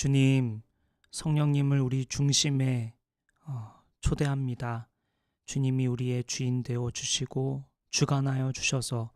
주님, 성령님을 우리 중심에 초대합니다. 주님이 우리의 주인 되어 주시고 주관하여 주셔서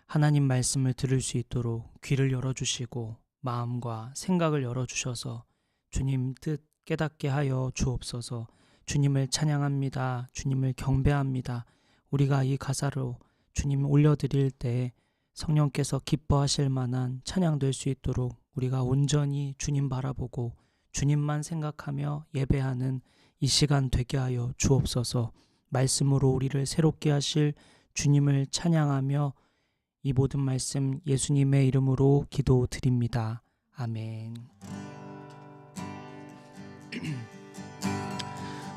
하나님 말씀을 들을 수 있도록 귀를 열어주시고 마음과 생각을 열어주셔서 주님 뜻 깨닫게 하여 주옵소서. 주님을 찬양합니다. 주님을 경배합니다. 우리가 이 가사로 주님 올려드릴 때 성령께서 기뻐하실 만한 찬양 될 수 있도록 우리가 온전히 주님 바라보고 주님만 생각하며 예배하는 이 시간 되게 하여 주옵소서. 말씀으로 우리를 새롭게 하실 주님을 찬양하며 이 모든 말씀 예수님의 이름으로 기도드립니다. 아멘.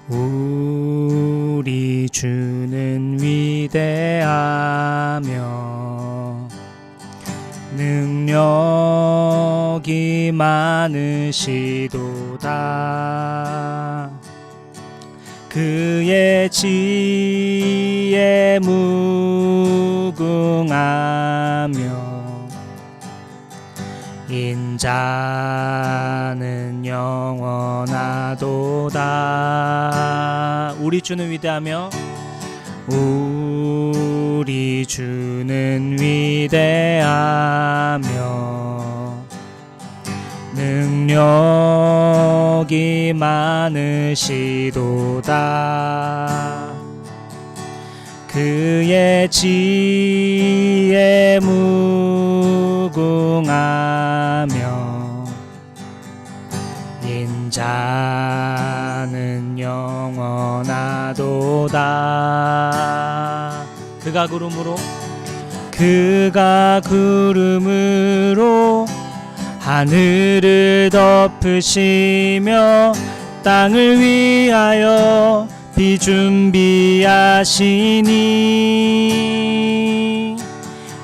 우리 주는 위대하며 능력이 많으시도다. 그의 지혜 무궁하며 인자는 영원하도다. 우리 주는 위대하며 우리 주는 위대하며 능력이 많으시도다. 그의 지혜 무궁하며 인자는 영원하도다. 그가 구름으로 하늘을 덮으시며 땅을 위하여 비 준비하시니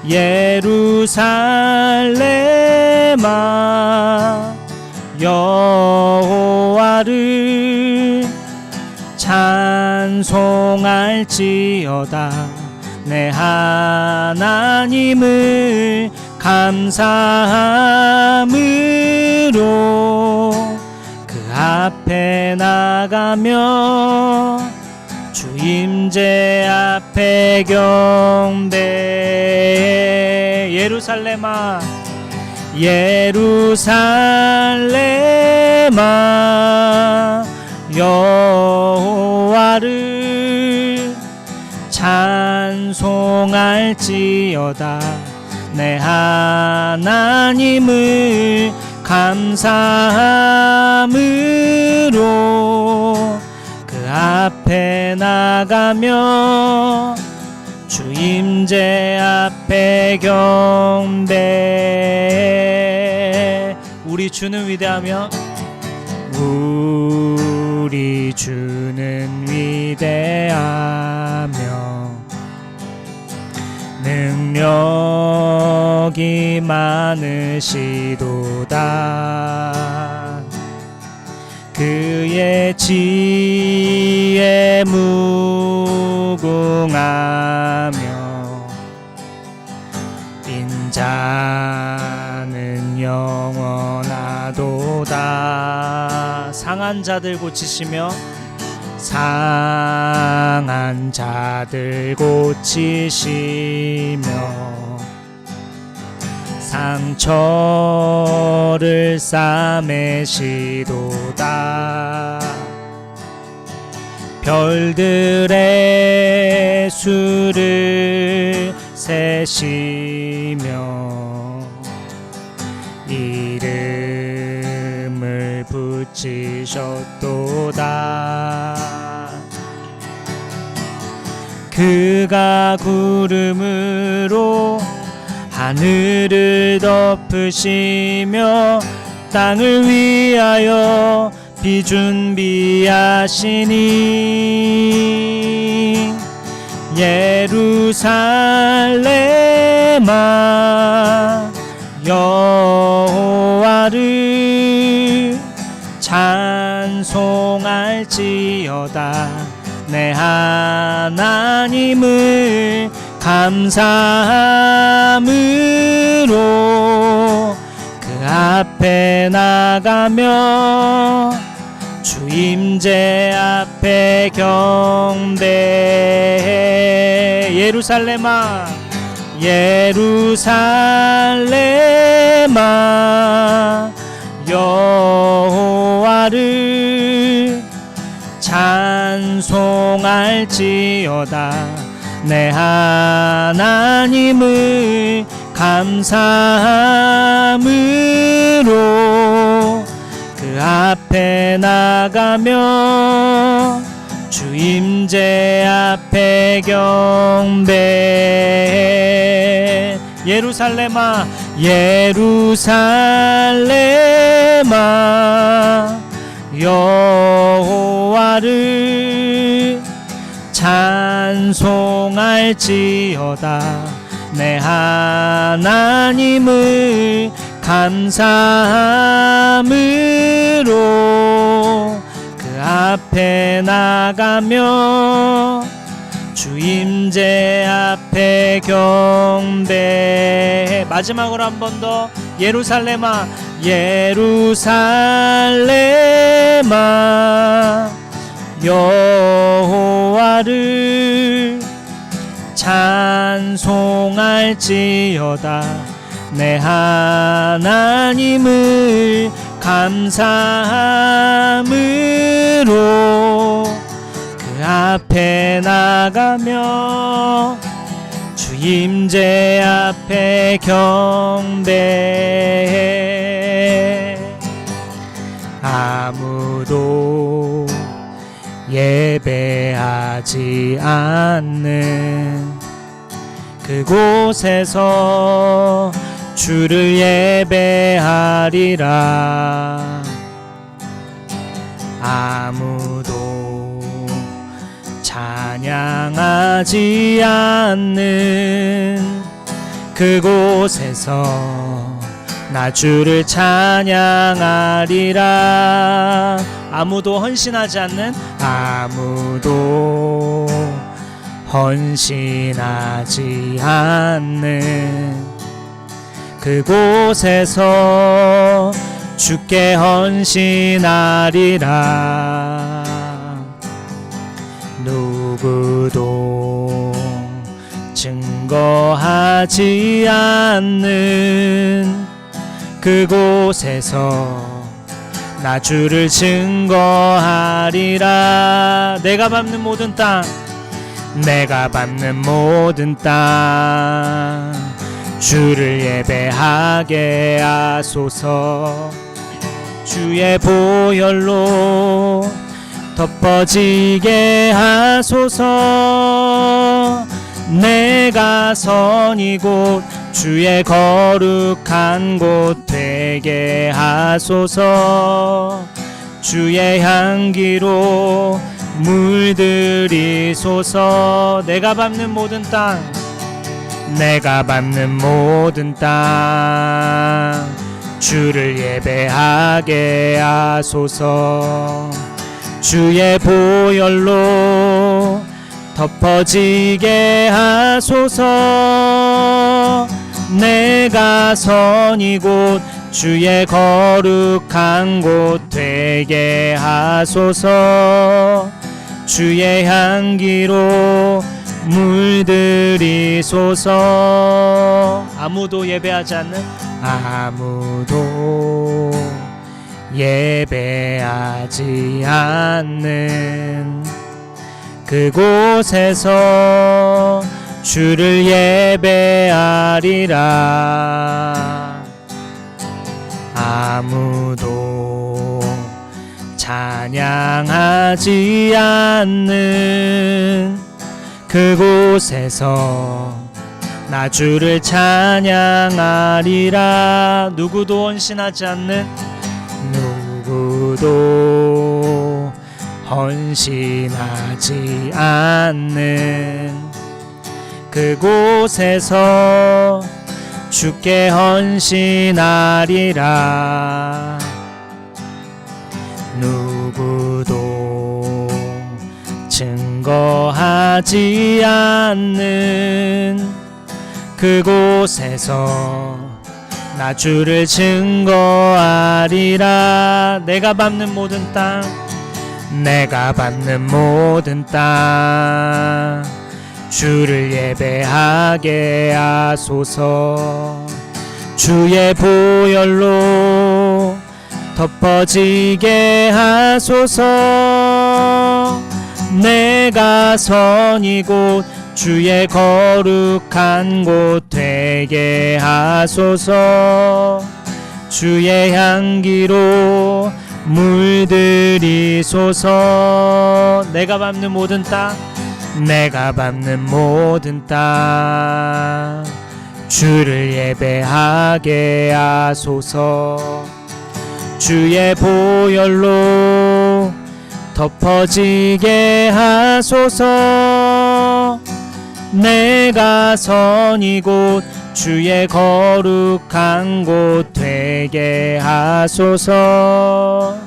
예루살렘아 여호와를 찬송할지어다. 내 하나님을 감사함으로 그 앞에 나가며 주 임재 앞에 경배. 예루살렘아 여호와를 찬송할지어다. 내 하나님을 감사함으로 그 앞에 나가며 주 임재 앞에 경배. 우리 주는 위대하며 우리 주는 위대하며 능력이 많으시도다. 그의 지혜 무궁하며 인자는 영원하도다. 상한 자들 고치시며 상한 자들 고치시며 상처를 싸매시도다. 별들의 수를 세시며 이름을 붙이셨도다. 그가 구름으로 하늘을 덮으시며 땅을 위하여 비 준비하시니 예루살렘아 여호와를 찬송할지어다. 내 하나님을 감사함으로 그 앞에 나가며 주 임재 앞에 경배해. 예루살렘아 예루살렘아 여호와를 찬송할지어다. 내 하나님을 감사함으로 그 앞에 나가며 주 임재 앞에 경배해. 예루살렘아 예루살렘아 여호와를 찬송할지어다. 내 하나님을 감사함으로 그 앞에 나가며 주 임재 앞에 경배해. 마지막으로 한 번 더. 예루살렘아 예루살렘아 여호와를 찬송할지어다. 내 하나님을 감사함으로 그 앞에 나가며 주 임재 앞에 경배해. 아무도 예배하지 않는 그곳에서 주를 예배하리라. 아무도 찬양하지 않는 그곳에서 나 주를 찬양하리라. 아무도 헌신하지 않는, 아무도 헌신하지 않는 그곳에서 주께 헌신하리라. 누구도 증거하지 않는 그곳에서 나 주를 증거하리라. 내가 밟는 모든 땅, 내가 밟는 모든 땅 주를 예배하게 하소서. 주의 보혈로 덮어지게 하소서. 내가 선이 곧 주의 거룩한 곳 되게 하소서. 주의 향기로 물들이소서. 내가 밟는 모든 땅, 내가 밟는 모든 땅 주를 예배하게 하소서. 주의 보혈로 덮어지게 하소서. 내가 선이 곧 주의 거룩한 곳 되게 하소서. 주의 향기로 물들이소서. 아무도 예배하지 않는, 아무도 예배하지 않는 그곳에서 주를 예배하리라. 아무도 찬양하지 않는 그곳에서 나 주를 찬양하리라. 누구도 헌신하지 않는, 누구도 헌신하지 않는 그곳에서 주께 헌신하리라. 누구도 증거하지 않는 그곳에서 나 주를 증거하리라. 내가 밟는 모든 땅, 내가 밟는 모든 땅, 주를 예배하게 하소서. 주의 보혈로 덮어지게 하소서. 내가 선 이곳 주의 거룩한 곳 되게 하소서. 주의 향기로 물들이소서. 내가 밟는 모든 땅, 내가 밟는 모든 땅, 주를 예배하게 하소서. 주의 보혈로 덮어지게 하소서. 내가 선 이곳 주의 거룩한 곳 되게 하소서.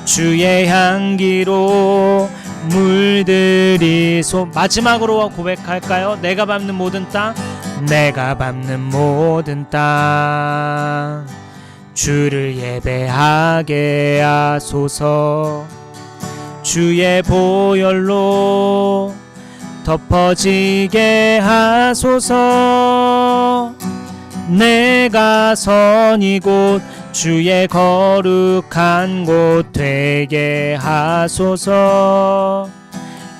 주의 향기로 물들이소. 마지막으로 고백할까요? 내가 밟는 모든 땅, 내가 밟는 모든 땅, 주를 예배하게 하소서. 주의 보혈로 덮어지게 하소서. 내가 선 이곳 주의 거룩한 곳 되게 하소서.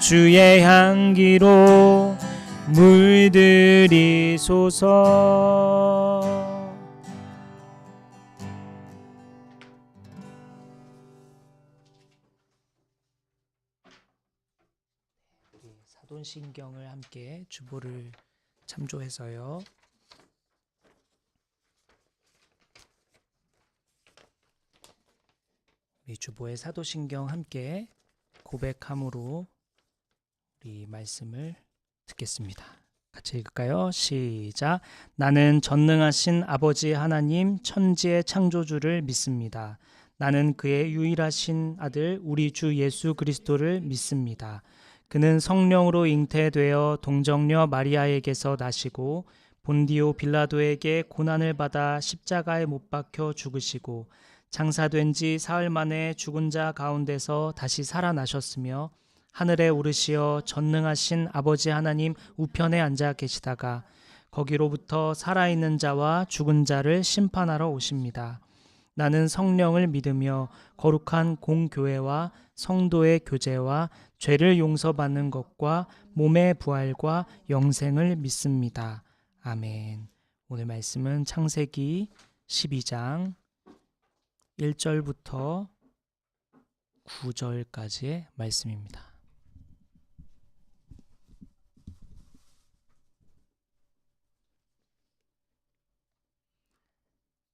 주의 향기로 물들이소서. 사돈신경을 함께 주보를 참조해서요. 우리 주보의 사도신경 함께 고백함으로 우리 말씀을 듣겠습니다. 같이 읽을까요? 시작. 나는 전능하신 아버지 하나님 천지의 창조주를 믿습니다. 나는 그의 유일하신 아들 우리 주 예수 그리스도를 믿습니다. 그는 성령으로 잉태되어 동정녀 마리아에게서 나시고 본디오 빌라도에게 고난을 받아 십자가에 못 박혀 죽으시고 장사된 지 사흘 만에 죽은 자 가운데서 다시 살아나셨으며 하늘에 오르시어 전능하신 아버지 하나님 우편에 앉아 계시다가 거기로부터 살아있는 자와 죽은 자를 심판하러 오십니다. 나는 성령을 믿으며 거룩한 공교회와 성도의 교제와 죄를 용서받는 것과 몸의 부활과 영생을 믿습니다. 아멘. 오늘 말씀은 창세기 12장 1절부터 9절까지의 말씀입니다.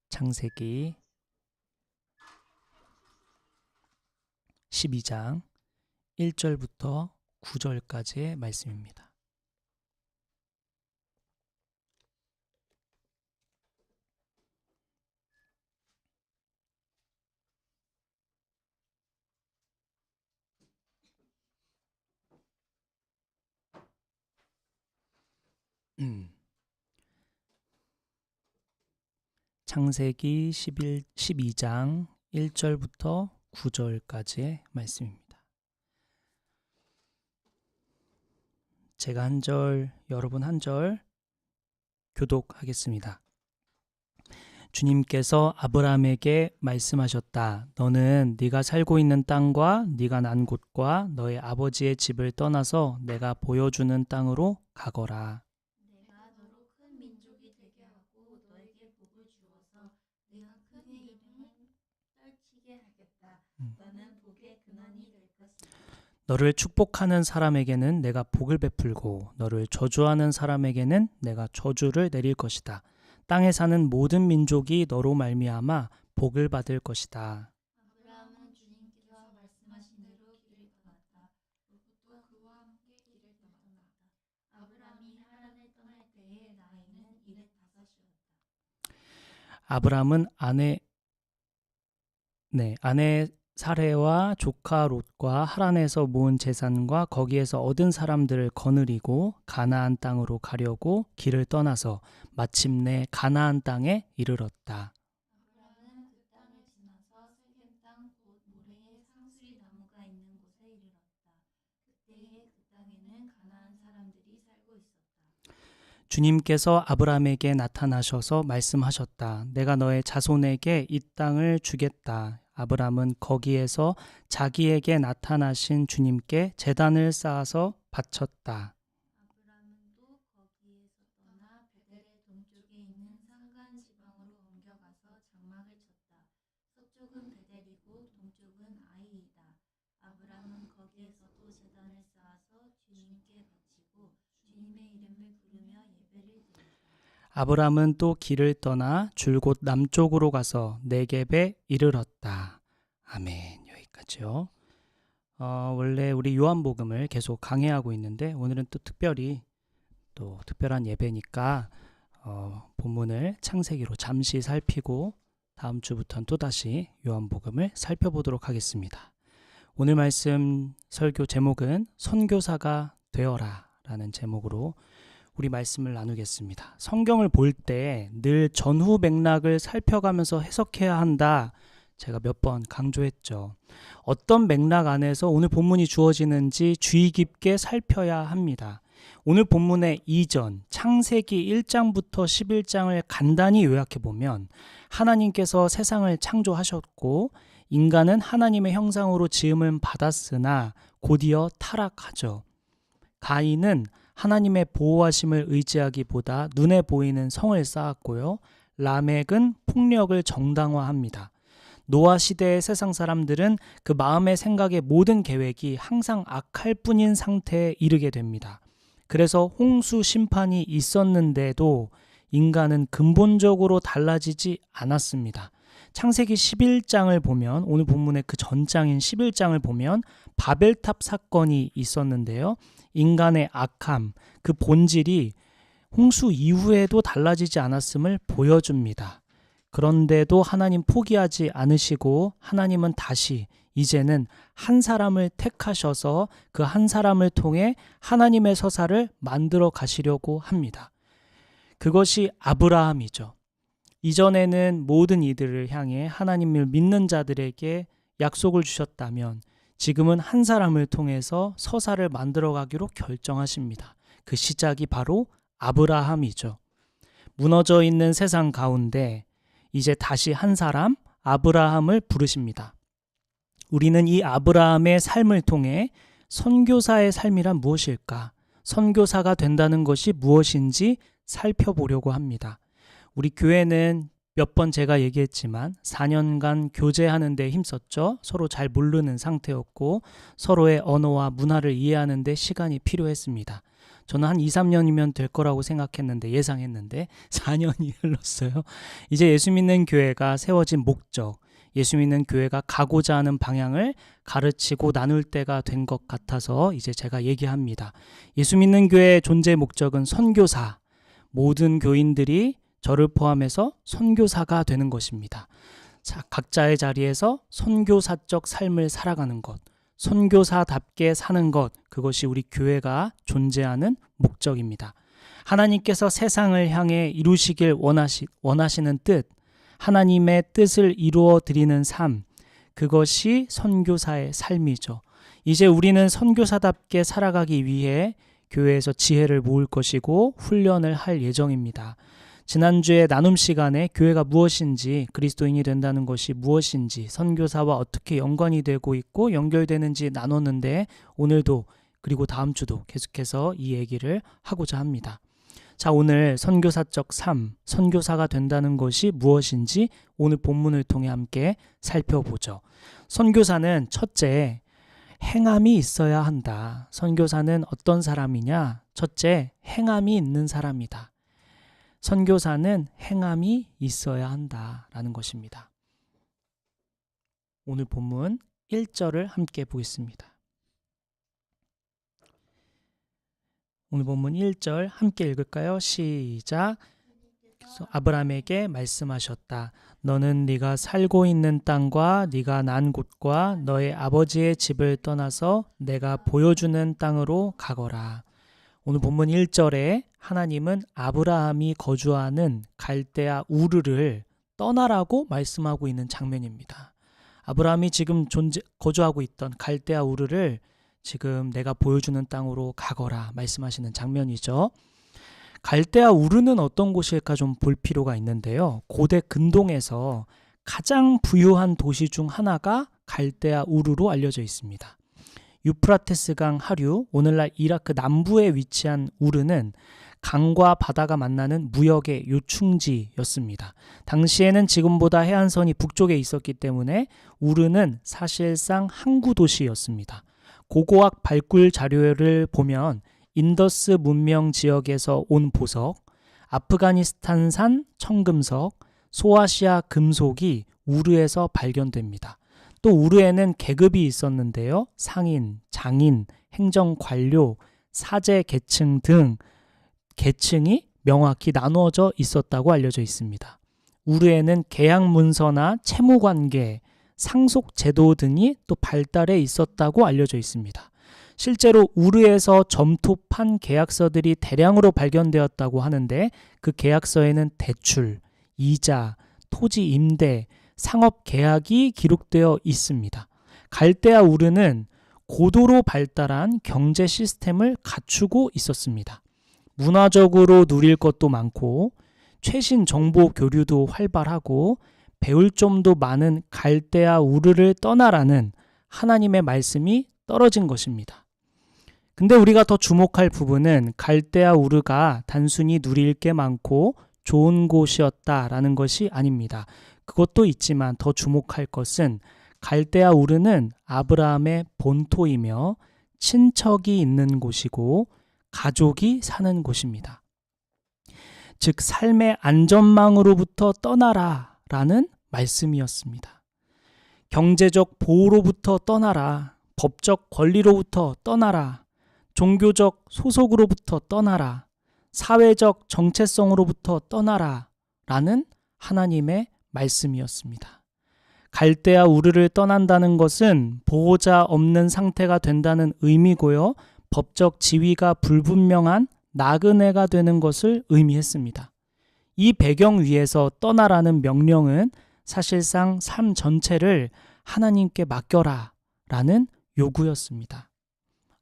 창세기 12장 1절부터 9절까지의 말씀입니다. 창세기 12장 1절부터 9절까지의 말씀입니다. 제가 한 절, 여러분 한 절 교독하겠습니다. 주님께서 아브라함에게 말씀하셨다. 너는 네가 살고 있는 땅과 네가 난 곳과 너의 아버지의 집을 떠나서 내가 보여주는 땅으로 가거라. 내가 너로 큰 민족이 되게 하고 너에게 복을 주어서 내가 크게 이름을 떨치게 하겠다. 너는 복의 근원이 될 것이다. 너를 축복하는 사람에게는 내가 복을 베풀고 너를 저주하는 사람에게는 내가 저주를 내릴 것이다. 땅에 사는 모든 민족이 너로 말미암아 복을 받을 것이다. 아브라함은 주님께서 말씀하신 대로 길을 떠났다. 롯도 그와 함께 길을 떠났다. 아브라함이 하란을 떠날 때에 나이는 205이었다. 아브라함은 아내 사레와 조카 롯과 하란에서 모은 재산과 거기에서 얻은 사람들을 거느리고 가나안 땅으로 가려고 길을 떠나서 마침내 가나안 땅에 이르렀다. 아브라함은 그 땅을 지나서 세겜 땅 곧 모래에 상수리 나무가 있는 곳에 이르렀다. 그때에 그 땅에는 가나안 사람들이 살고 있었다. 주님께서 아브라함에게 나타나셔서 말씀하셨다. 내가 너의 자손에게 이 땅을 주겠다. 아브라함은 거기에서 자기에게 나타나신 주님께 제단을 쌓아서 바쳤다. 아브라함은 또 거기에서 떠나 베델의 동쪽에 있는 산간 지방으로 옮겨가서 장막을 쳤다. 서쪽은 베델이고 동쪽은 아이이다. 아브라함은 거기에서 또 제단을 쌓아서 주님께 바치고 주님의 이름을 부르며 예배를 드렸다. 아브라함은 또 길을 떠나 줄곧 남쪽으로 가서 네겝에 이르렀다. 아멘. 여기까지요. 원래 우리 요한복음을 계속 강해하고 있는데 오늘은 또 특별히 또 특별한 예배니까 본문을 창세기로 잠시 살피고 다음 주부터는 또다시 요한복음을 살펴보도록 하겠습니다. 오늘 말씀 설교 제목은 선교사가 되어라 라는 제목으로 우리 말씀을 나누겠습니다. 성경을 볼 때 늘 전후 맥락을 살펴가면서 해석해야 한다. 제가 몇 번 강조했죠. 어떤 맥락 안에서 오늘 본문이 주어지는지 주의 깊게 살펴야 합니다. 오늘 본문의 이전 창세기 1장부터 11장을 간단히 요약해 보면 하나님께서 세상을 창조하셨고 인간은 하나님의 형상으로 지음을 받았으나 곧이어 타락하죠. 가인은 하나님의 보호하심을 의지하기보다 눈에 보이는 성을 쌓았고요. 라멕은 폭력을 정당화합니다. 노아 시대의 세상 사람들은 그 마음의 생각의 모든 계획이 항상 악할 뿐인 상태에 이르게 됩니다. 그래서 홍수 심판이 있었는데도 인간은 근본적으로 달라지지 않았습니다. 창세기 11장을 보면 오늘 본문의 그 전장인 11장을 보면 바벨탑 사건이 있었는데요. 인간의 악함, 그 본질이 홍수 이후에도 달라지지 않았음을 보여줍니다. 그런데도 하나님 포기하지 않으시고 하나님은 다시 이제는 한 사람을 택하셔서 그 한 사람을 통해 하나님의 서사를 만들어 가시려고 합니다. 그것이 아브라함이죠. 이전에는 모든 이들을 향해 하나님을 믿는 자들에게 약속을 주셨다면 지금은 한 사람을 통해서 서사를 만들어가기로 결정하십니다. 그 시작이 바로 아브라함이죠. 무너져 있는 세상 가운데 이제 다시 한 사람 아브라함을 부르십니다. 우리는 이 아브라함의 삶을 통해 선교사의 삶이란 무엇일까? 선교사가 된다는 것이 무엇인지 살펴보려고 합니다. 우리 교회는 몇 번 제가 얘기했지만 4년간 교제하는 데 힘썼죠. 서로 잘 모르는 상태였고 서로의 언어와 문화를 이해하는 데 시간이 필요했습니다. 저는 한 2, 3년이면 될 거라고 생각했는데 예상했는데 4년이 흘렀어요. 이제 예수 믿는 교회가 세워진 목적, 예수 믿는 교회가 가고자 하는 방향을 가르치고 나눌 때가 된 것 같아서 이제 제가 얘기합니다. 예수 믿는 교회의 존재 목적은 선교사, 모든 교인들이 저를 포함해서 선교사가 되는 것입니다. 자, 각자의 자리에서 선교사적 삶을 살아가는 것, 선교사답게 사는 것, 그것이 우리 교회가 존재하는 목적입니다. 하나님께서 세상을 향해 이루시길 원하시는 뜻, 하나님의 뜻을 이루어 드리는 삶, 그것이 선교사의 삶이죠. 이제 우리는 선교사답게 살아가기 위해 교회에서 지혜를 모을 것이고 훈련을 할 예정입니다. 지난주에 나눔 시간에 교회가 무엇인지, 그리스도인이 된다는 것이 무엇인지, 선교사와 어떻게 연관이 되고 있고 연결되는지 나눴는데 오늘도 그리고 다음 주도 계속해서 이 얘기를 하고자 합니다. 자, 오늘 선교사적 삶, 선교사가 된다는 것이 무엇인지 오늘 본문을 통해 함께 살펴보죠. 선교사는 첫째, 행함이 있어야 한다. 선교사는 어떤 사람이냐? 첫째, 행함이 있는 사람이다. 선교사는 행함이 있어야 한다라는 것입니다. 오늘 본문 1절을 함께 보겠습니다. 오늘 본문 1절 함께 읽을까요? 시작. 아브라함에게 말씀하셨다. 너는 네가 살고 있는 땅과 네가 난 곳과 너의 아버지의 집을 떠나서 내가 보여주는 땅으로 가거라. 오늘 본문 1절에 하나님은 아브라함이 거주하는 갈대아 우르를 떠나라고 말씀하고 있는 장면입니다. 아브라함이 지금 거주하고 있던 갈대아 우르를 지금 내가 보여주는 땅으로 가거라 말씀하시는 장면이죠. 갈대아 우르는 어떤 곳일까 좀 볼 필요가 있는데요. 고대 근동에서 가장 부유한 도시 중 하나가 갈대아 우르로 알려져 있습니다. 유프라테스강 하류, 오늘날 이라크 남부에 위치한 우르는 강과 바다가 만나는 무역의 요충지였습니다. 당시에는 지금보다 해안선이 북쪽에 있었기 때문에 우르는 사실상 항구 도시였습니다. 고고학 발굴 자료를 보면 인더스 문명 지역에서 온 보석, 아프가니스탄산 청금석, 소아시아 금속이 우르에서 발견됩니다. 또 우르에는 계급이 있었는데요. 상인, 장인, 행정관료, 사제 계층 등 계층이 명확히 나누어져 있었다고 알려져 있습니다. 우르에는 계약 문서나 채무관계, 상속제도 등이 또 발달해 있었다고 알려져 있습니다. 실제로 우르에서 점토판 계약서들이 대량으로 발견되었다고 하는데 그 계약서에는 대출, 이자, 토지 임대, 상업 계약이 기록되어 있습니다. 갈대아 우르는 고도로 발달한 경제 시스템을 갖추고 있었습니다. 문화적으로 누릴 것도 많고 최신 정보 교류도 활발하고 배울 점도 많은 갈대아 우르를 떠나라는 하나님의 말씀이 떨어진 것입니다. 근데 우리가 더 주목할 부분은 갈대아 우르가 단순히 누릴 게 많고 좋은 곳이었다라는 것이 아닙니다. 그것도 있지만 더 주목할 것은 갈대아 우르는 아브라함의 본토이며 친척이 있는 곳이고 가족이 사는 곳입니다. 즉 삶의 안전망으로부터 떠나라 라는 말씀이었습니다. 경제적 보호로부터 떠나라, 법적 권리로부터 떠나라, 종교적 소속으로부터 떠나라, 사회적 정체성으로부터 떠나라 라는 하나님의 말씀이었습니다. 갈대아 우르를 떠난다는 것은 보호자 없는 상태가 된다는 의미고요. 법적 지위가 불분명한 나그네가 되는 것을 의미했습니다. 이 배경 위에서 떠나라는 명령은 사실상 삶 전체를 하나님께 맡겨라 라는 요구였습니다.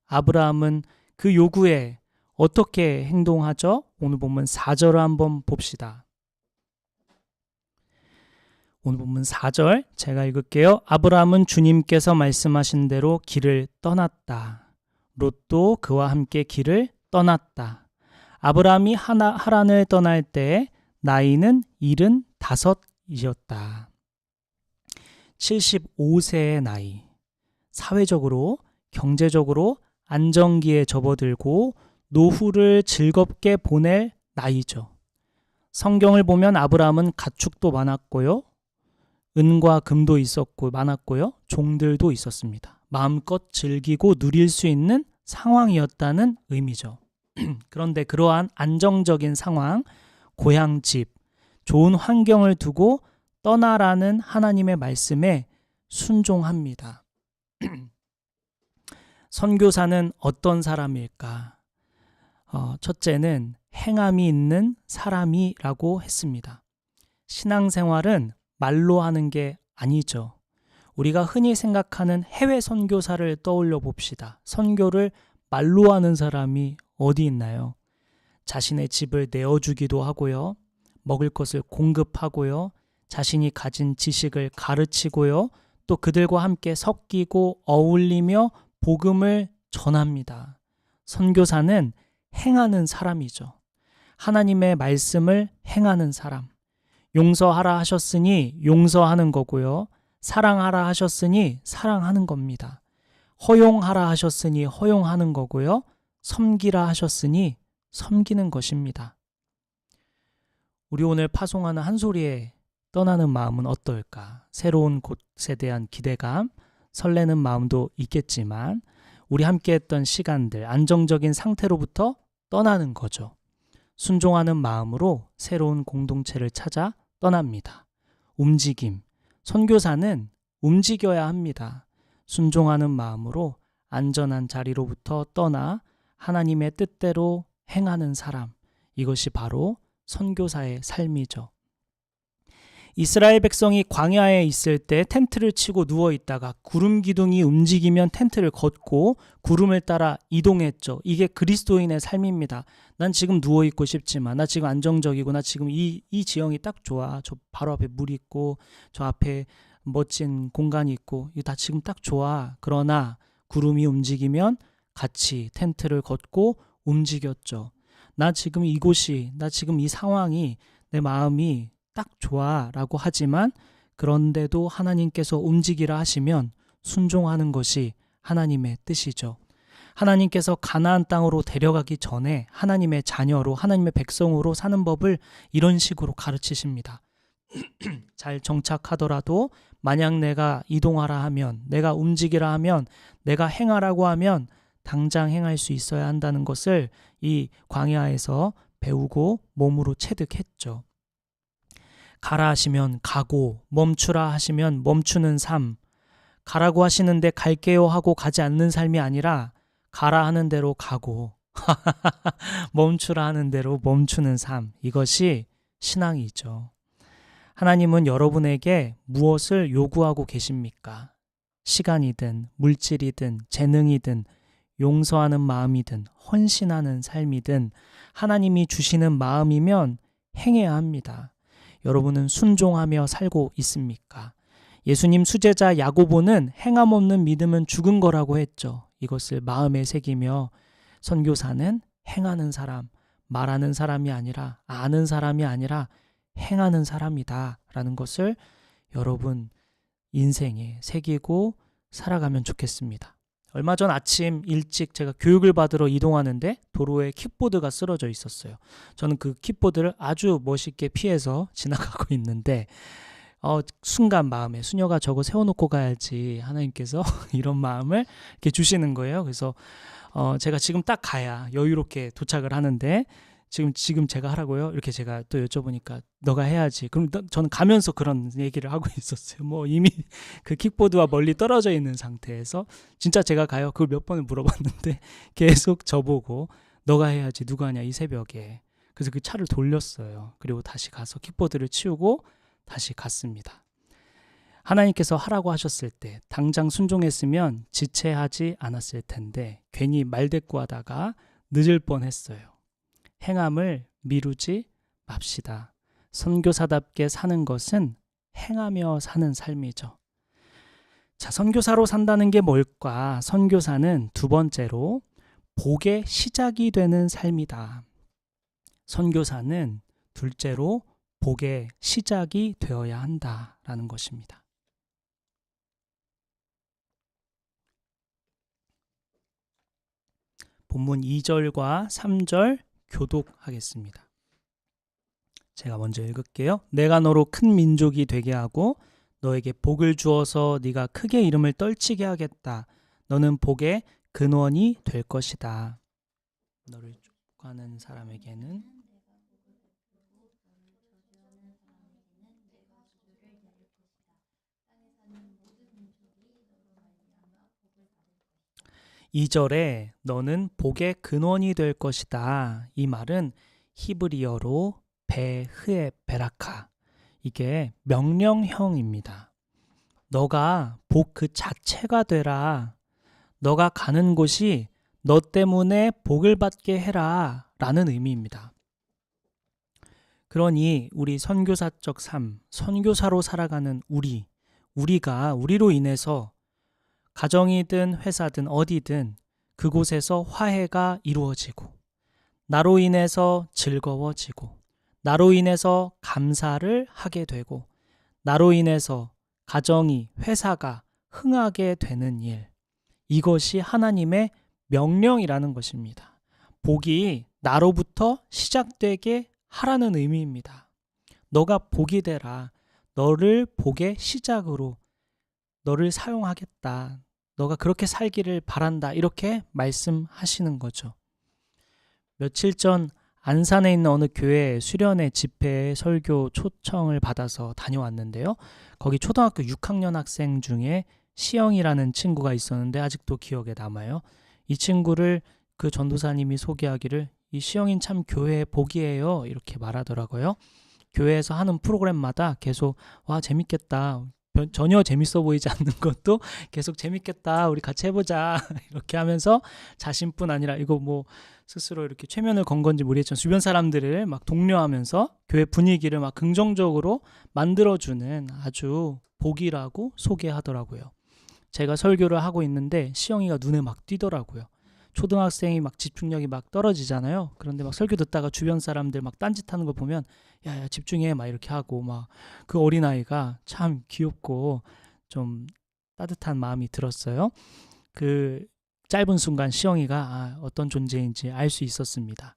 아브라함은 그 요구에 어떻게 행동하죠? 오늘 본문 4절을 한번 봅시다. 오늘 본문 4절 제가 읽을게요. 아브라함은 주님께서 말씀하신 대로 길을 떠났다. 롯도 그와 함께 길을 떠났다. 아브라함이 하란을 떠날 때 나이는 75이었다. 75세의 나이. 사회적으로, 경제적으로 안정기에 접어들고 노후를 즐겁게 보낼 나이죠. 성경을 보면 아브라함은 가축도 많았고요. 은과 금도 있었고 많았고요. 종들도 있었습니다. 마음껏 즐기고 누릴 수 있는 상황이었다는 의미죠. 그런데 그러한 안정적인 상황, 고향집, 좋은 환경을 두고 떠나라는 하나님의 말씀에 순종합니다. 선교사는 어떤 사람일까? 첫째는 행함이 있는 사람이라고 했습니다. 신앙생활은 말로 하는 게 아니죠. 우리가 흔히 생각하는 해외 선교사를 떠올려 봅시다. 선교를 말로 하는 사람이 어디 있나요? 자신의 집을 내어주기도 하고요. 먹을 것을 공급하고요. 자신이 가진 지식을 가르치고요. 또 그들과 함께 섞이고 어울리며 복음을 전합니다. 선교사는 행하는 사람이죠. 하나님의 말씀을 행하는 사람. 용서하라 하셨으니 용서하는 거고요. 사랑하라 하셨으니 사랑하는 겁니다. 허용하라 하셨으니 허용하는 거고요. 섬기라 하셨으니 섬기는 것입니다. 우리 오늘 파송하는 한 소리에 떠나는 마음은 어떨까? 새로운 곳에 대한 기대감, 설레는 마음도 있겠지만 우리 함께했던 시간들, 안정적인 상태로부터 떠나는 거죠. 순종하는 마음으로 새로운 공동체를 찾아 떠납니다. 움직임. 선교사는 움직여야 합니다. 순종하는 마음으로 안전한 자리로부터 떠나 하나님의 뜻대로 행하는 사람. 이것이 바로 선교사의 삶이죠. 이스라엘 백성이 광야에 있을 때 텐트를 치고 누워 있다가 구름 기둥이 움직이면 텐트를 걷고 구름을 따라 이동했죠. 이게 그리스도인의 삶입니다. 난 지금 누워 있고 싶지만, 나 지금 안정적이고, 나 지금 이 지형이 딱 좋아. 저 바로 앞에 물이 있고, 저 앞에 멋진 공간이 있고, 이거 다 지금 딱 좋아. 그러나 구름이 움직이면 같이 텐트를 걷고 움직였죠. 나 지금 이곳이, 나 지금 이 상황이, 내 마음이 딱 좋아 라고 하지만, 그런데도 하나님께서 움직이라 하시면 순종하는 것이 하나님의 뜻이죠. 하나님께서 가나안 땅으로 데려가기 전에 하나님의 자녀로, 하나님의 백성으로 사는 법을 이런 식으로 가르치십니다. 잘 정착하더라도 만약 내가 이동하라 하면, 내가 움직이라 하면, 내가 행하라고 하면 당장 행할 수 있어야 한다는 것을 이 광야에서 배우고 몸으로 체득했죠. 가라 하시면 가고, 멈추라 하시면 멈추는 삶. 가라고 하시는데 갈게요 하고 가지 않는 삶이 아니라 가라 하는 대로 가고 멈추라 하는 대로 멈추는 삶. 이것이 신앙이죠. 하나님은 여러분에게 무엇을 요구하고 계십니까? 시간이든 물질이든 재능이든 용서하는 마음이든 헌신하는 삶이든 하나님이 주시는 마음이면 행해야 합니다. 여러분은 순종하며 살고 있습니까? 예수님 수제자 야고보는 행함 없는 믿음은 죽은 거라고 했죠. 이것을 마음에 새기며 선교사는 행하는 사람, 말하는 사람이 아니라, 아는 사람이 아니라 행하는 사람이다 라는 것을 여러분 인생에 새기고 살아가면 좋겠습니다. 얼마 전 아침 일찍 제가 교육을 받으러 이동하는데 도로에 킥보드가 쓰러져 있었어요. 저는 그 킥보드를 아주 멋있게 피해서 지나가고 있는데 순간 마음에 수녀가 저거 세워놓고 가야지, 하나님께서 이런 마음을 이렇게 주시는 거예요. 그래서 제가 지금 딱 가야 여유롭게 도착을 하는데 지금 제가 하라고요? 이렇게 제가 또 여쭤보니까 너가 해야지. 그럼 저는 가면서 그런 얘기를 하고 있었어요. 뭐 이미 그 킥보드와 멀리 떨어져 있는 상태에서 진짜 제가 가요? 그걸 몇 번을 물어봤는데 계속 저보고 너가 해야지, 누가 하냐 이 새벽에. 그래서 그 차를 돌렸어요. 그리고 다시 가서 킥보드를 치우고 다시 갔습니다. 하나님께서 하라고 하셨을 때 당장 순종했으면 지체하지 않았을 텐데 괜히 말대꾸하다가 늦을 뻔했어요. 행함을 미루지 맙시다. 선교사답게 사는 것은 행하며 사는 삶이죠. 자, 선교사로 산다는 게 뭘까? 선교사는 두 번째로 복의 시작이 되는 삶이다. 선교사는 둘째로 복의 시작이 되어야 한다라는 것입니다. 본문 2절과 3절 교독하겠습니다. 제가 먼저 읽을게요. 내가 너로 큰 민족이 되게 하고 너에게 복을 주어서 네가 크게 이름을 떨치게 하겠다. 너는 복의 근원이 될 것이다. 너를 쫓아가는 사람에게는 이 절에 너는 복의 근원이 될 것이다. 이 말은 히브리어로 베흐에 베라카. 이게 명령형입니다. 너가 복 그 자체가 되라. 너가 가는 곳이 너 때문에 복을 받게 해라 라는 의미입니다. 그러니 우리 선교사적 삶, 선교사로 살아가는 우리가 우리로 인해서 가정이든 회사든 어디든 그곳에서 화해가 이루어지고, 나로 인해서 즐거워지고, 나로 인해서 감사를 하게 되고, 나로 인해서 가정이, 회사가 흥하게 되는 일, 이것이 하나님의 명령이라는 것입니다. 복이 나로부터 시작되게 하라는 의미입니다. 너가 복이 되라. 너를 복의 시작으로 너를 사용하겠다. 너가 그렇게 살기를 바란다. 이렇게 말씀하시는 거죠. 며칠 전 안산에 있는 어느 교회 수련회 집회 설교 초청을 받아서 다녀왔는데요. 거기 초등학교 6학년 학생 중에 시영이라는 친구가 있었는데 아직도 기억에 남아요. 이 친구를 그 전도사님이 소개하기를 이 시영인 참 교회의 복이에요 이렇게 말하더라고요. 교회에서 하는 프로그램마다 계속 와 재밌겠다, 전혀 재밌어 보이지 않는 것도 계속 재밌겠다, 우리 같이 해보자 이렇게 하면서 자신뿐 아니라 이거 뭐 스스로 이렇게 최면을 건 건지 모르겠지만 주변 사람들을 막 독려하면서 교회 분위기를 막 긍정적으로 만들어주는 아주 복이라고 소개하더라고요. 제가 설교를 하고 있는데 시영이가 눈에 막 띄더라고요. 초등학생이 막 집중력이 막 떨어지잖아요. 그런데 막 설교 듣다가 주변 사람들 막 딴짓하는 거 보면 야 집중해 막 이렇게 하고 막 그 어린아이가 참 귀엽고 좀 따뜻한 마음이 들었어요. 그 짧은 순간 시영이가 어떤 존재인지 알 수 있었습니다.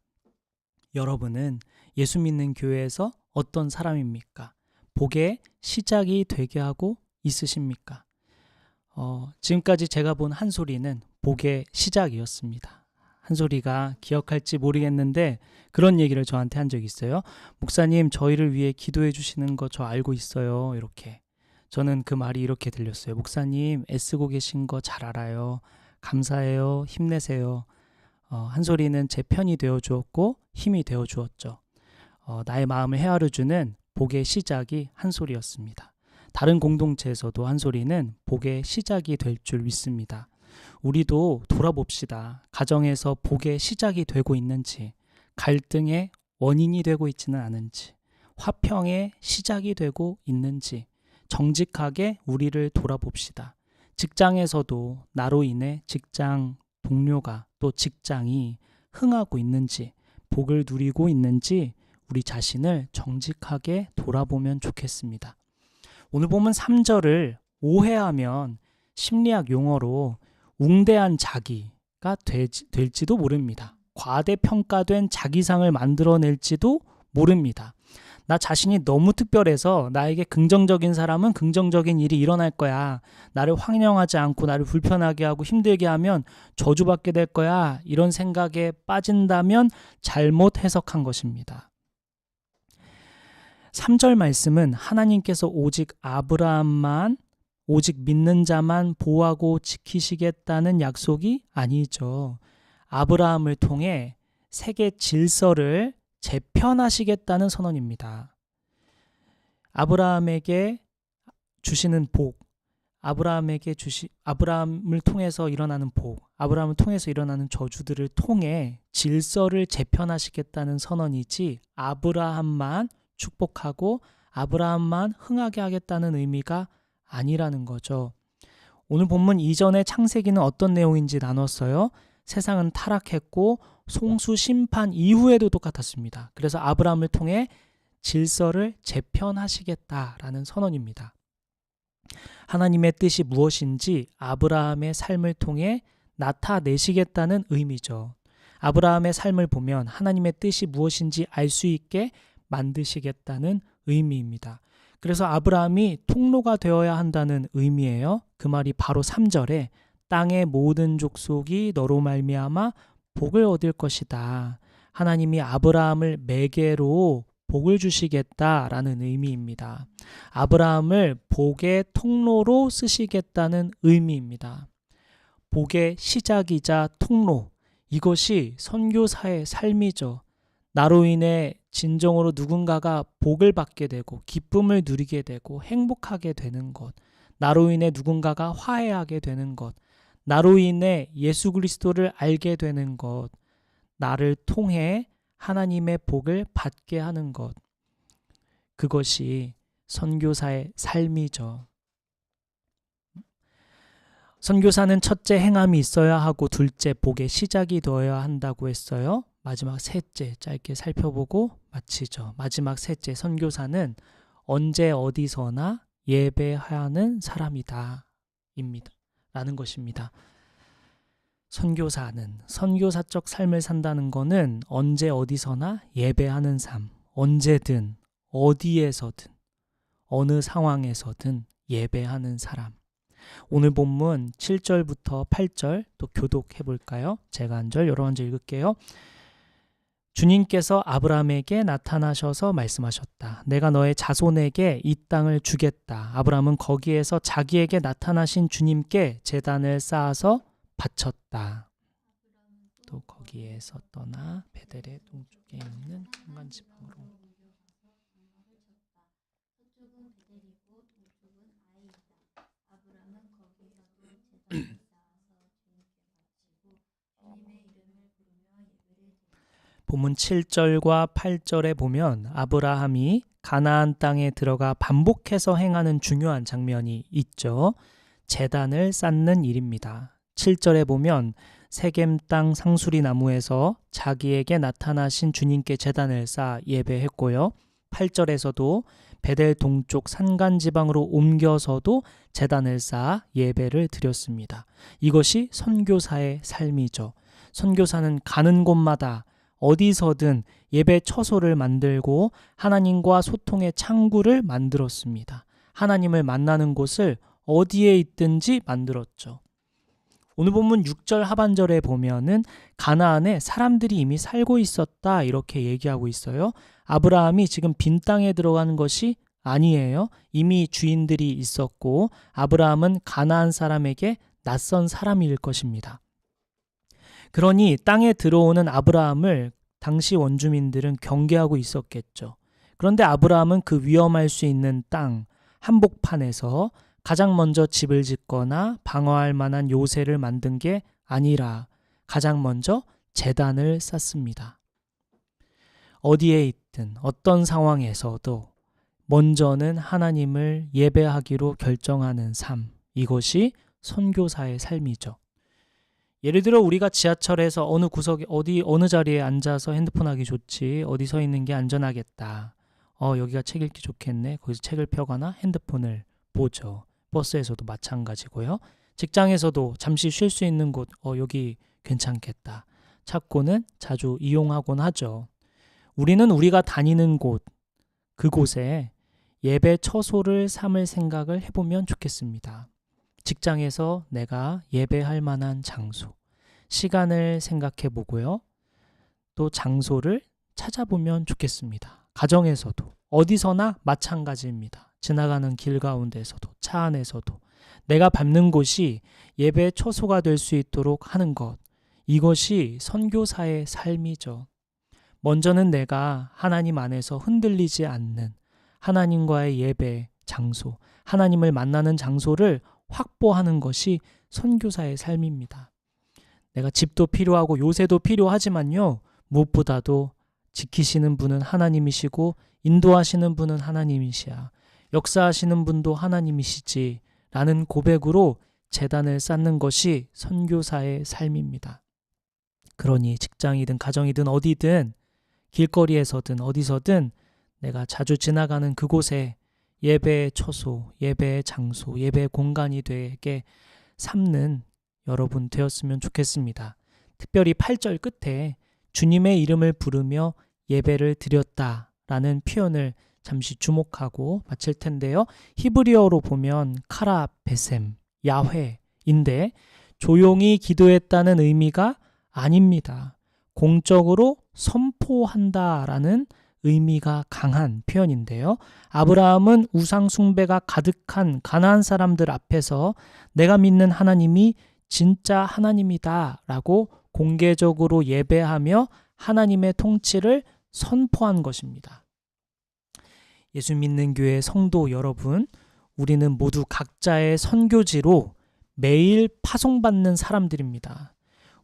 여러분은 예수 믿는 교회에서 어떤 사람입니까? 복의 시작이 되게 하고 있으십니까? 지금까지 제가 본 한소리는 복의 시작이었습니다. 한소리가 기억할지 모르겠는데 그런 얘기를 저한테 한 적이 있어요. 목사님, 저희를 위해 기도해 주시는 거 저 알고 있어요. 이렇게. 저는 그 말이 이렇게 들렸어요. 목사님, 애쓰고 계신 거 잘 알아요. 감사해요. 힘내세요. 한소리는 제 편이 되어 주었고 힘이 되어 주었죠. 나의 마음을 헤아려 주는 복의 시작이 한소리였습니다. 다른 공동체에서도 한소리는 복의 시작이 될 줄 믿습니다. 우리도 돌아봅시다. 가정에서 복의 시작이 되고 있는지, 갈등의 원인이 되고 있지는 않은지, 화평의 시작이 되고 있는지 정직하게 우리를 돌아봅시다. 직장에서도 나로 인해 직장 동료가 또 직장이 흥하고 있는지, 복을 누리고 있는지 우리 자신을 정직하게 돌아보면 좋겠습니다. 오늘 보면 3절을 오해하면 심리학 용어로 웅대한 자기가 될지도 모릅니다. 과대평가된 자기상을 만들어낼지도 모릅니다. 나 자신이 너무 특별해서 나에게 긍정적인 사람은 긍정적인 일이 일어날 거야. 나를 환영하지 않고 나를 불편하게 하고 힘들게 하면 저주받게 될 거야. 이런 생각에 빠진다면 잘못 해석한 것입니다. 3절 말씀은 하나님께서 오직 아브라함만, 오직 믿는 자만 보호하고 지키시겠다는 약속이 아니죠. 아브라함을 통해 세계 질서를 재편하시겠다는 선언입니다. 아브라함에게 주시는 복, 아브라함을 통해서 일어나는 복, 아브라함을 통해서 일어나는 저주들을 통해 질서를 재편하시겠다는 선언이지 아브라함만 축복하고 아브라함만 흥하게 하겠다는 의미가 아니라는 거죠. 오늘 본문 이전의 창세기는 어떤 내용인지 나눴어요. 세상은 타락했고 송수 심판 이후에도 똑같았습니다. 그래서 아브라함을 통해 질서를 재편하시겠다라는 선언입니다. 하나님의 뜻이 무엇인지 아브라함의 삶을 통해 나타내시겠다는 의미죠. 아브라함의 삶을 보면 하나님의 뜻이 무엇인지 알 수 있게 만드시겠다는 의미입니다. 그래서 아브라함이 통로가 되어야 한다는 의미예요. 그 말이 바로 3절에 땅의 모든 족속이 너로 말미암아 복을 얻을 것이다. 하나님이 아브라함을 매개로 복을 주시겠다라는 의미입니다. 아브라함을 복의 통로로 쓰시겠다는 의미입니다. 복의 시작이자 통로, 이것이 선교사의 삶이죠. 나로 인해 진정으로 누군가가 복을 받게 되고 기쁨을 누리게 되고 행복하게 되는 것, 나로 인해 누군가가 화해하게 되는 것, 나로 인해 예수 그리스도를 알게 되는 것, 나를 통해 하나님의 복을 받게 하는 것, 그것이 선교사의 삶이죠. 선교사는 첫째 행함이 있어야 하고 둘째 복의 시작이 되어야 한다고 했어요. 마지막 셋째 짧게 살펴보고 마치죠. 마지막 셋째, 선교사는 언제 어디서나 예배하는 사람이다 입니다. 라는 것입니다. 선교사는 선교사적 삶을 산다는 것은 언제 어디서나 예배하는 삶, 언제든 어디에서든 어느 상황에서든 예배하는 사람. 오늘 본문 7절부터 8절 또 교독해 볼까요? 제가 한 절, 여러 한 절 읽을게요. 주님께서 아브라함에게 나타나셔서 말씀하셨다. 내가 너의 자손에게 이 땅을 주겠다. 아브라함은 거기에서 자기에게 나타나신 주님께 제단을 쌓아서 바쳤다. 또 거기에서 떠나 베델의 동쪽에 있는 한간 지방으로. 서쪽은 베델이고 동쪽은 아이이다. 아브라함은 거기서도 제단을 쌓아서 주님께 바치고 주님의 이름을 부르며 예배를 드렸다. 본문 7절과 8절에 보면 아브라함이 가나안 땅에 들어가 반복해서 행하는 중요한 장면이 있죠. 제단을 쌓는 일입니다. 7절에 보면 세겜 땅 상수리 나무에서 자기에게 나타나신 주님께 제단을 쌓아 예배했고요. 8절에서도 베델 동쪽 산간 지방으로 옮겨서도 제단을 쌓아 예배를 드렸습니다. 이것이 선교사의 삶이죠. 선교사는 가는 곳마다 어디서든 예배 처소를 만들고 하나님과 소통의 창구를 만들었습니다. 하나님을 만나는 곳을 어디에 있든지 만들었죠. 오늘 본문 6절 하반절에 보면은 가나안에 사람들이 이미 살고 있었다 이렇게 얘기하고 있어요. 아브라함이 지금 빈 땅에 들어가는 것이 아니에요. 이미 주인들이 있었고 아브라함은 가나안 사람에게 낯선 사람일 것입니다. 그러니 땅에 들어오는 아브라함을 당시 원주민들은 경계하고 있었겠죠. 그런데 아브라함은 그 위험할 수 있는 땅 한복판에서 가장 먼저 집을 짓거나 방어할 만한 요새를 만든 게 아니라 가장 먼저 제단을 쌓습니다. 어디에 있든 어떤 상황에서도 먼저는 하나님을 예배하기로 결정하는 삶, 이것이 선교사의 삶이죠. 예를 들어 우리가 지하철에서 어느 구석에 어느 자리에 앉아서 핸드폰 하기 좋지, 어디 서 있는 게 안전하겠다, 여기가 책 읽기 좋겠네, 거기서 책을 펴거나 핸드폰을 보죠. 버스에서도 마찬가지고요. 직장에서도 잠시 쉴 수 있는 곳, 여기 괜찮겠다 찾고는 자주 이용하곤 하죠. 우리는 우리가 다니는 곳, 그곳에 예배 처소를 삼을 생각을 해보면 좋겠습니다. 직장에서 내가 예배할 만한 장소, 시간을 생각해 보고요. 또 장소를 찾아보면 좋겠습니다. 가정에서도 어디서나 마찬가지입니다. 지나가는 길 가운데서도 차 안에서도 내가 밟는 곳이 예배 처소가 될 수 있도록 하는 것, 이것이 선교사의 삶이죠. 먼저는 내가 하나님 안에서 흔들리지 않는 하나님과의 예배 장소, 하나님을 만나는 장소를 확보하는 것이 선교사의 삶입니다. 내가 집도 필요하고 요새도 필요하지만요, 무엇보다도 지키시는 분은 하나님이시고 인도하시는 분은 하나님이시야, 역사하시는 분도 하나님이시지 라는 고백으로 제단을 쌓는 것이 선교사의 삶입니다. 그러니 직장이든 가정이든 어디든 길거리에서든 어디서든 내가 자주 지나가는 그곳에 예배의 처소, 예배의 장소, 예배의 공간이 되게 삼는 여러분 되었으면 좋겠습니다. 특별히 8절 끝에 주님의 이름을 부르며 예배를 드렸다라는 표현을 잠시 주목하고 마칠 텐데요. 히브리어로 보면 카라 베셈, 야훼인데 조용히 기도했다는 의미가 아닙니다. 공적으로 선포한다라는 의미가 강한 표현인데요. 아브라함은 우상 숭배가 가득한 가나안 사람들 앞에서 내가 믿는 하나님이 진짜 하나님이다 라고 공개적으로 예배하며 하나님의 통치를 선포한 것입니다. 예수 믿는 교회 성도 여러분, 우리는 모두 각자의 선교지로 매일 파송받는 사람들입니다.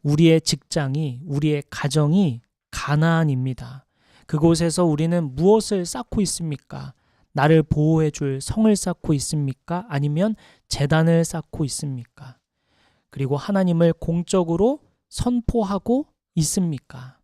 우리의 직장이, 우리의 가정이 가나안입니다. 그곳에서 우리는 무엇을 쌓고 있습니까? 나를 보호해 줄 성을 쌓고 있습니까? 아니면 제단을 쌓고 있습니까? 그리고 하나님을 공적으로 선포하고 있습니까?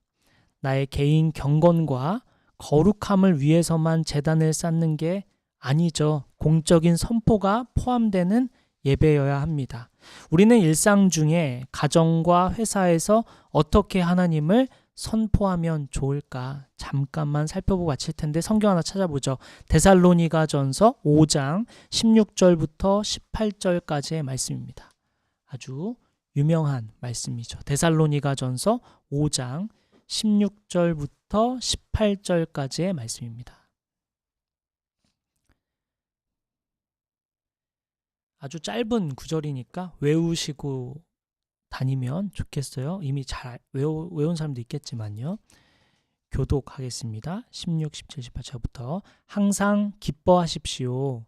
나의 개인 경건과 거룩함을 위해서만 제단을 쌓는 게 아니죠. 공적인 선포가 포함되는 예배여야 합니다. 우리는 일상 중에 가정과 회사에서 어떻게 하나님을 선포하면 좋을까 잠깐만 살펴보고 마칠 텐데 성경 하나 찾아보죠. 데살로니가전서 5장 16절부터 18절까지의 말씀입니다. 아주 유명한 말씀이죠. 데살로니가전서 5장 16절부터 18절까지의 말씀입니다. 아주 짧은 구절이니까 외우시고 다니면 좋겠어요. 이미 잘 외운 사람도 있겠지만요. 교독하겠습니다. 16, 17, 18절부터 항상 기뻐하십시오.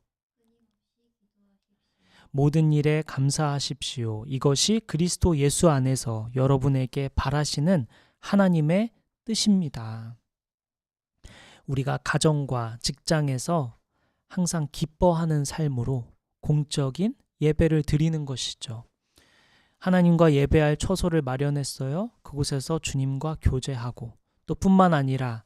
모든 일에 감사하십시오. 이것이 그리스도 예수 안에서 여러분에게 바라시는 하나님의 뜻입니다. 우리가 가정과 직장에서 항상 기뻐하는 삶으로 공적인 예배를 드리는 것이죠. 하나님과 예배할 처소를 마련했어요. 그곳에서 주님과 교제하고 또 뿐만 아니라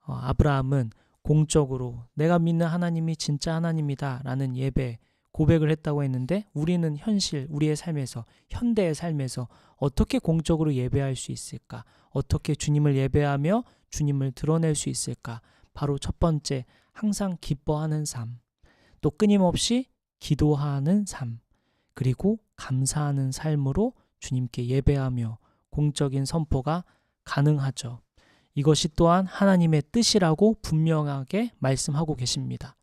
아브라함은 공적으로 내가 믿는 하나님이 진짜 하나님이다 라는 예배 고백을 했다고 했는데 우리는 현실, 우리의 삶에서 현대의 삶에서 어떻게 공적으로 예배할 수 있을까? 어떻게 주님을 예배하며 주님을 드러낼 수 있을까? 바로 첫 번째, 항상 기뻐하는 삶, 또 끊임없이 기도하는 삶, 그리고 감사하는 삶으로 주님께 예배하며 공적인 선포가 가능하죠. 이것이 또한 하나님의 뜻이라고 분명하게 말씀하고 계십니다.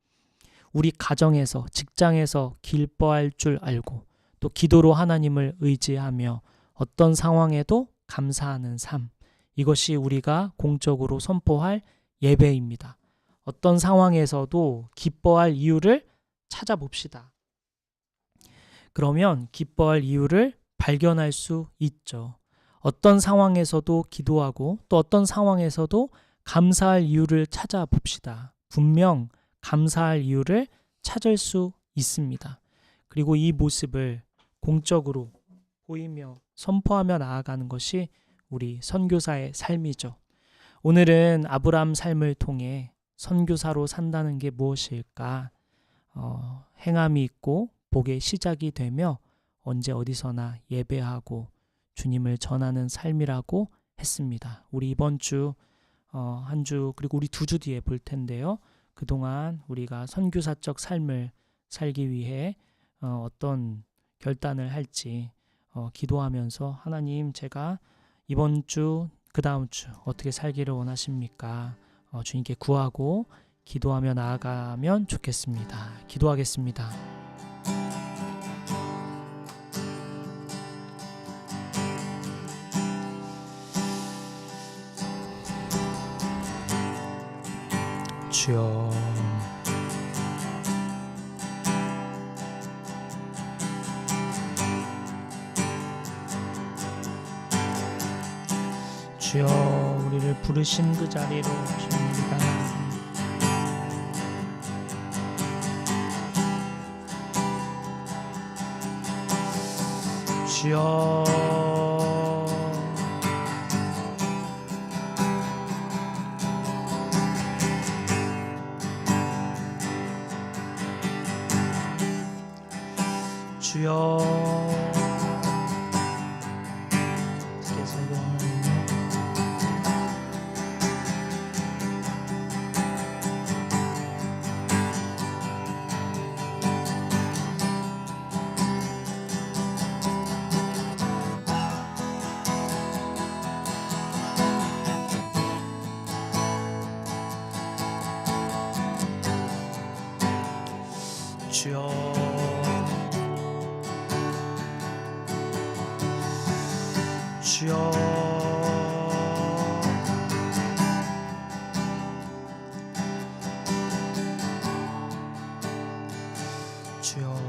우리 가정에서, 직장에서 기뻐할 줄 알고 또 기도로 하나님을 의지하며 어떤 상황에도 감사하는 삶, 이것이 우리가 공적으로 선포할 예배입니다. 어떤 상황에서도 기뻐할 이유를 찾아봅시다. 그러면 기뻐할 이유를 발견할 수 있죠. 어떤 상황에서도 기도하고 또 어떤 상황에서도 감사할 이유를 찾아봅시다. 분명 감사할 이유를 찾을 수 있습니다. 그리고 이 모습을 공적으로 보이며 선포하며 나아가는 것이 우리 선교사의 삶이죠. 오늘은 아브라함 삶을 통해 선교사로 산다는 게 무엇일까? 행함이 있고 복의 시작이 되며 언제 어디서나 예배하고 주님을 전하는 삶이라고 했습니다. 우리 이번 주 한 주 그리고 우리 2주 뒤에 볼 텐데요. 그동안 우리가 선교사적 삶을 살기 위해 어떤 결단을 할지 기도하면서 하나님, 제가 이번 주, 그 다음 주 어떻게 살기를 원하십니까? 주님께 구하고 기도하며 나아가면 좋겠습니다. 기도하겠습니다. 주여, 주여, 우리를 부르신 그 자리로 주입니다. 주여, 주여, 주여, 주여, 주여.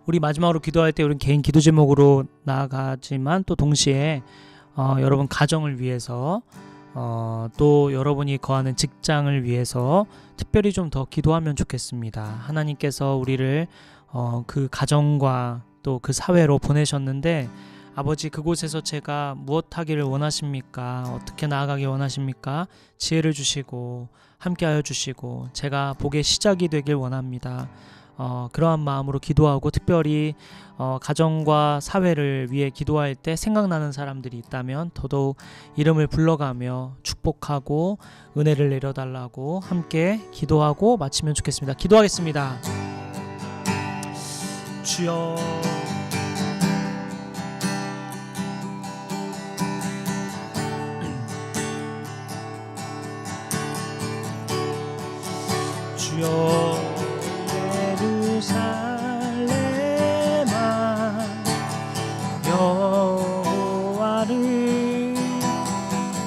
우리 마지막으로 기도할 때 우리는 개인 기도 제목으로 나아가지만 또 동시에 여러분 가정을 위해서 또 여러분이 거하는 직장을 위해서 특별히 좀 더 기도하면 좋겠습니다. 하나님께서 우리를 그 가정과 또 그 사회로 보내셨는데 아버지, 그곳에서 제가 무엇 하기를 원하십니까? 어떻게 나아가기 원하십니까? 지혜를 주시고 함께하여 주시고 제가 복의 시작이 되길 원합니다. 그러한 마음으로 기도하고 특별히 가정과 사회를 위해 기도할 때 생각나는 사람들이 있다면 더더욱 이름을 불러가며 축복하고 은혜를 내려달라고 함께 기도하고 마치면 좋겠습니다. 기도하겠습니다. 주여, 주여, 예루살렘아 여호와를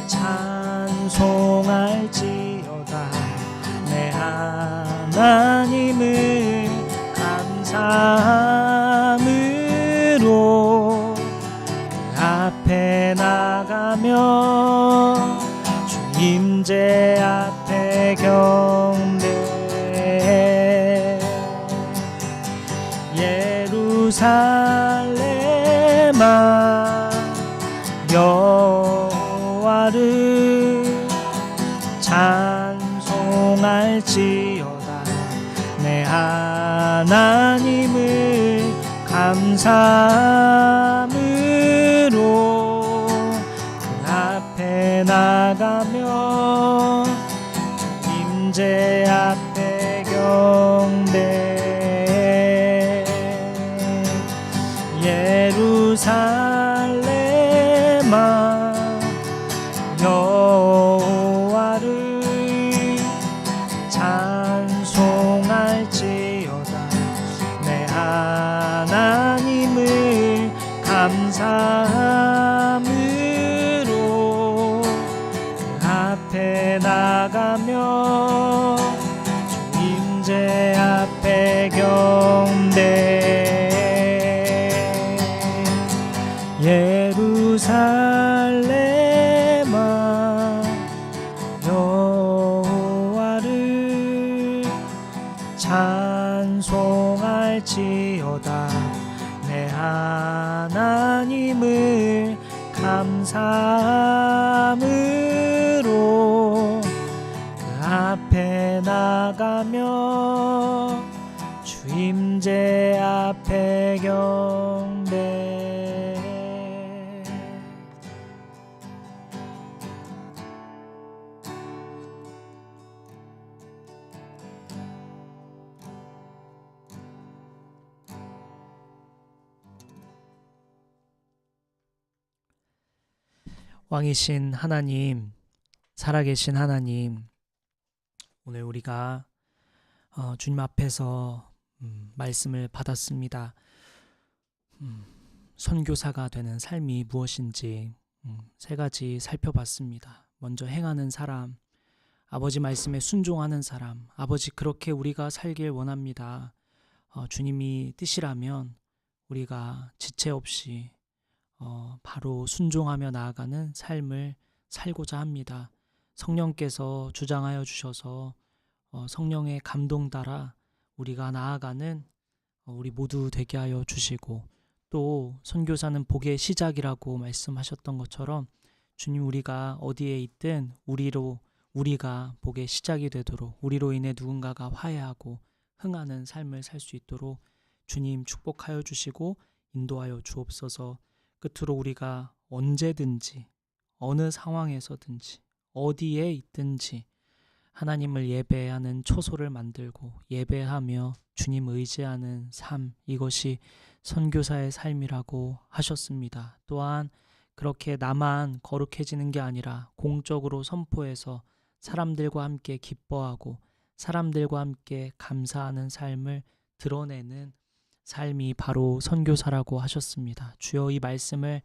찬송할지어다. 내 하나님을 감사함으로 그 앞에 나가며 주 임재 앞에 경배해. 예루살렘아 여호와를 찬송할지어다. 내 하나님을 감사함으로 그 앞에 나가며 임재 앞에 경배해. 예루살렘아 여호와를 찬송할지어다. 내 하나님을 감사함으로 그 앞에 나가며 주 임재 앞에 경배해. 예루살렘아 여호와를 찬송할지어다. 내 하나님을 감사함으로 그 앞에 나가며 주 임재 앞에 경배. 왕이신 하나님, 살아계신 하나님, 오늘 우리가 주님 앞에서 말씀을 받았습니다. 선교사가 되는 삶이 무엇인지 세 가지 살펴봤습니다. 먼저 행하는 사람, 아버지 말씀에 순종하는 사람. 아버지, 그렇게 우리가 살길 원합니다. 주님이 뜻이라면 우리가 지체 없이 바로 순종하며 나아가는 삶을 살고자 합니다. 성령께서 주장하여 주셔서 성령의 감동 따라 우리가 나아가는 우리 모두 되게 하여 주시고, 또 선교사는 복의 시작이라고 말씀하셨던 것처럼 주님, 우리가 어디에 있든 우리가 복의 시작이 되도록, 우리로 인해 누군가가 화해하고 흥하는 삶을 살 수 있도록 주님 축복하여 주시고 인도하여 주옵소서. 끝으로 우리가 언제든지 어느 상황에서든지 어디에 있든지 하나님을 예배하는 초소를 만들고 예배하며 주님 의지하는 삶, 이것이 선교사의 삶이라고 하셨습니다. 또한 그렇게 나만 거룩해지는 게 아니라 공적으로 선포해서 사람들과 함께 기뻐하고 사람들과 함께 감사하는 삶을 드러내는 삶이 바로 선교사라고 하셨습니다. 주여, 이 말씀을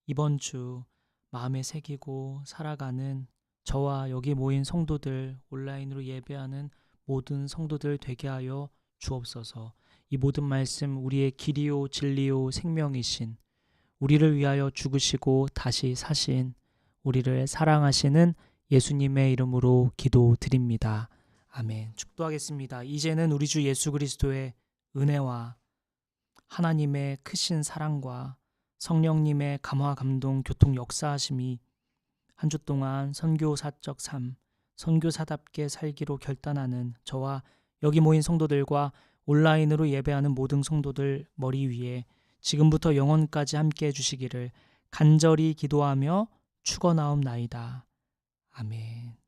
이번 주 마음에 새기고 살아가는 저와 여기 모인 성도들, 온라인으로 예배하는 모든 성도들 되게 하여 주옵소서. 이 모든 말씀 우리의 길이요 진리요 생명이신, 우리를 위하여 죽으시고 다시 사신, 우리를 사랑하시는 예수님의 이름으로 기도드립니다. 아멘. 축도하겠습니다. 이제는 우리 주 예수 그리스도의 은혜와 하나님의 크신 사랑과 성령님의 감화 감동 교통 역사하심이 한 주 동안 선교사적 삶, 선교사답게 살기로 결단하는 저와 여기 모인 성도들과 온라인으로 예배하는 모든 성도들 머리 위에 지금부터 영원까지 함께 해주시기를 간절히 기도하며 축원하옵나이다. 아멘.